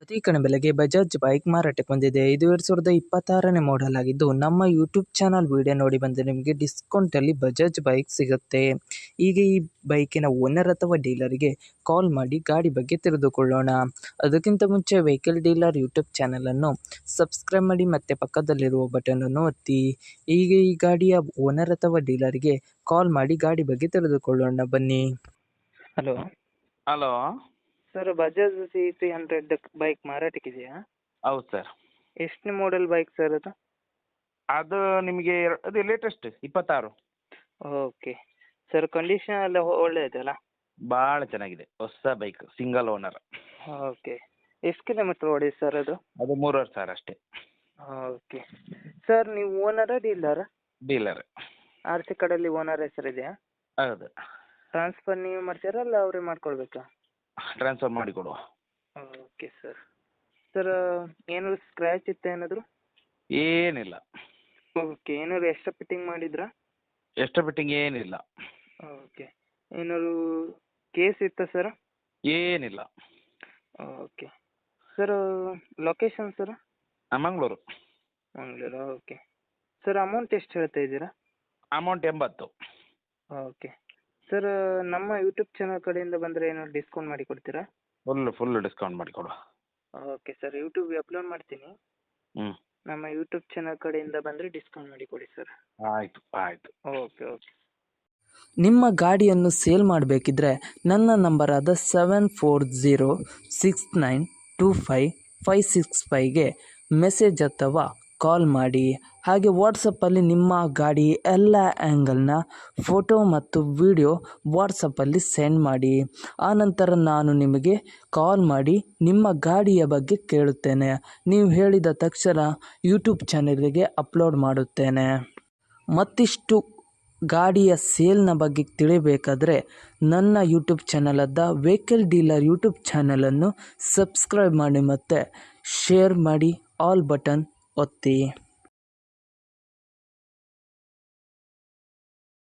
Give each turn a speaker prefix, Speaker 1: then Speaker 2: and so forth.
Speaker 1: ಅತಿ ಕಡಿಮೆ ಬೆಲೆಗೆ ಬಜಾಜ್ ಬೈಕ್ ಮಾರಾಟಕ್ಕೆ ಬಂದಿದೆ. ಇದು 2026ನೇ ಮಾಡೆಲ್ ಆಗಿದ್ದು, ನಮ್ಮ ಯೂಟ್ಯೂಬ್ ಚಾನಲ್ ವಿಡಿಯೋ ನೋಡಿ ಬಂದರೆ ನಿಮಗೆ ಡಿಸ್ಕೌಂಟಲ್ಲಿ ಬಜಾಜ್ ಬೈಕ್ ಸಿಗುತ್ತೆ. ಈಗ ಈ ಬೈಕಿನ ಓನರ್ ಅಥವಾ ಡೀಲರಿಗೆ ಕಾಲ್ ಮಾಡಿ ಗಾಡಿ ಬಗ್ಗೆ ತಿಳಿದುಕೊಳ್ಳೋಣ. ಅದಕ್ಕಿಂತ ಮುಂಚೆ ವೆಹಿಕಲ್ ಡೀಲರ್ ಯೂಟ್ಯೂಬ್ ಚಾನಲನ್ನು ಸಬ್ಸ್ಕ್ರೈಬ್ ಮಾಡಿ ಮತ್ತು ಪಕ್ಕದಲ್ಲಿರುವ ಬಟನನ್ನು ಒತ್ತಿ. ಈಗ ಈ ಗಾಡಿಯ ಓನರ್ ಅಥವಾ ಡೀಲರಿಗೆ ಕಾಲ್ ಮಾಡಿ ಗಾಡಿ ಬಗ್ಗೆ ತಿಳಿದುಕೊಳ್ಳೋಣ ಬನ್ನಿ. Hello
Speaker 2: hello.
Speaker 1: Sir, Bajaj CT100 bike ಮಾರಾಟಕ್ಕಿದೆಯಾ?
Speaker 2: ಹೌದು ಸರ್.
Speaker 1: ಎಷ್ಟು ಮಾಡೆಲ್ ಬೈಕ್ ಸರ್ ಅದು?
Speaker 2: ಅದು ನಿಮಗೆ ಅದು ಲೇಟೆಸ್ಟ್ 26.
Speaker 1: ಓಕೆ ಸರ್, ಕಂಡೀಷನ್ ಎಲ್ಲ ಒಳ್ಳೆಯದಲ್ಲ?
Speaker 2: ಭಾಳ ಚೆನ್ನಾಗಿದೆ, ಹೊಸ ಬೈಕ್, ಸಿಂಗಲ್ ಓನರ್.
Speaker 1: ಓಕೆ, ಎಷ್ಟು ಕಿಲೋಮೀಟ್ರ್ ಓಡಿದೆ ಸರ್ ಅದು?
Speaker 2: ಅದು 3,500 ಅಷ್ಟೇ.
Speaker 1: ಓಕೆ ಸರ್, ನೀವು ಓನರಾ ಡೀಲರಾ?
Speaker 2: ಡೀಲರ್.
Speaker 1: RC ಕಾರ್ಡಲ್ಲಿ ಓನರ್ ಹೆಸರಿದೆಯಾ?
Speaker 2: ಹೌದು.
Speaker 1: ಟ್ರಾನ್ಸ್ಫರ್ ನೀವು ಮಾಡ್ತೀರಾ ಅಲ್ಲ ಅವರೇ ಮಾಡ್ಕೊಳ್ಬೇಕಾ?
Speaker 2: ಟ್ರಾನ್ಸ್ಫರ್ ಮಾಡಿಕೊಡುವ.
Speaker 1: Okay sir. ಸರ್, ಏನಾದ್ರು ಸ್ಕ್ರ್ಯಾಚ್ ಇತ್ತು ಏನಾದರೂ?
Speaker 2: ಏನಿಲ್ಲ.
Speaker 1: ಓಕೆ, ಏನಾದ್ರು ಎಕ್ಸ್ಟ್ರಾ ಫಿಟ್ಟಿಂಗ್ ಮಾಡಿದ್ರಾ?
Speaker 2: ಎಕ್ಸ್ಟ್ರಾ ಫಿಟ್ಟಿಂಗ್ ಏನಿಲ್ಲ.
Speaker 1: ಓಕೆ, ಏನಾದ್ರು ಕೇಸ್ ಇತ್ತಾ ಸರ್?
Speaker 2: ಏನಿಲ್ಲ.
Speaker 1: Okay sir, location sir?
Speaker 2: Mangaluru.
Speaker 1: Mangaluru. Okay sir, amount ಎಷ್ಟು ಹೇಳ್ತಾ ಇದ್ದೀರಾ?
Speaker 2: ಅಮೌಂಟ್ 80.
Speaker 1: ಓಕೆ ಸರ್, ನಮ್ಮ ಯೂಟ್ಯೂಬ್ ಚಾನಲ್ ಕಡೆಯಿಂದ ಬಂದರೆ ಏನಾದ್ರು ಡಿಸ್ಕೌಂಟ್ ಮಾಡಿ ಕೊಡ್ತೀರಾ?
Speaker 2: ಫುಲ್ ಡಿಸ್ಕೌಂಟ್ ಮಾಡಿಕೊಡುವ.
Speaker 1: ಓಕೆ ಸರ್, ಯೂಟ್ಯೂಬ್ಗೆ ಅಪ್ಲೋಡ್ ಮಾಡ್ತೀನಿ.
Speaker 2: ಹ್ಞೂ,
Speaker 1: ನಮ್ಮ ಯೂಟ್ಯೂಬ್ ಚಾನಲ್ ಕಡೆಯಿಂದ ಬಂದರೆ ಡಿಸ್ಕೌಂಟ್ ಮಾಡಿ ಕೊಡಿ ಸರ್.
Speaker 2: ಆಯಿತು.
Speaker 1: ಓಕೆ. ನಿಮ್ಮ ಗಾಡಿಯನ್ನು ಸೇಲ್ ಮಾಡಬೇಕಿದ್ರೆ ನನ್ನ ನಂಬರಾದ 7406925565ಗೆ ಮೆಸೇಜ್ ಅಥವಾ ಕಾಲ್ ಮಾಡಿ. ಹಾಗೆ ವಾಟ್ಸಪ್ಪಲ್ಲಿ ನಿಮ್ಮ ಗಾಡಿ ಎಲ್ಲ ಆ್ಯಂಗಲ್ನ ಫೋಟೋ ಮತ್ತು ವಿಡಿಯೋ ವಾಟ್ಸಪ್ಪಲ್ಲಿ ಸೆಂಡ್ ಮಾಡಿ. ಆನಂತರ ನಾನು ನಿಮಗೆ ಕಾಲ್ ಮಾಡಿ ನಿಮ್ಮ ಗಾಡಿಯ ಬಗ್ಗೆ ಕೇಳುತ್ತೇನೆ. ನೀವು ಹೇಳಿದ ತಕ್ಷಣ ಯೂಟ್ಯೂಬ್ ಚಾನಲಿಗೆ ಅಪ್ಲೋಡ್ ಮಾಡುತ್ತೇನೆ. ಮತ್ತಿಷ್ಟು ಗಾಡಿಯ ಸೇಲ್ನ ಬಗ್ಗೆ ತಿಳಿಬೇಕಾದರೆ ನನ್ನ ಯೂಟ್ಯೂಬ್ ಚಾನಲಾದ ವೆಹಿಕಲ್ ಡೀಲರ್ ಯೂಟ್ಯೂಬ್ ಚಾನಲನ್ನು ಸಬ್ಸ್ಕ್ರೈಬ್ ಮಾಡಿ ಮತ್ತು ಶೇರ್ ಮಾಡಿ, ಆಲ್ ಬಟನ್ ಒತ್ತಿ.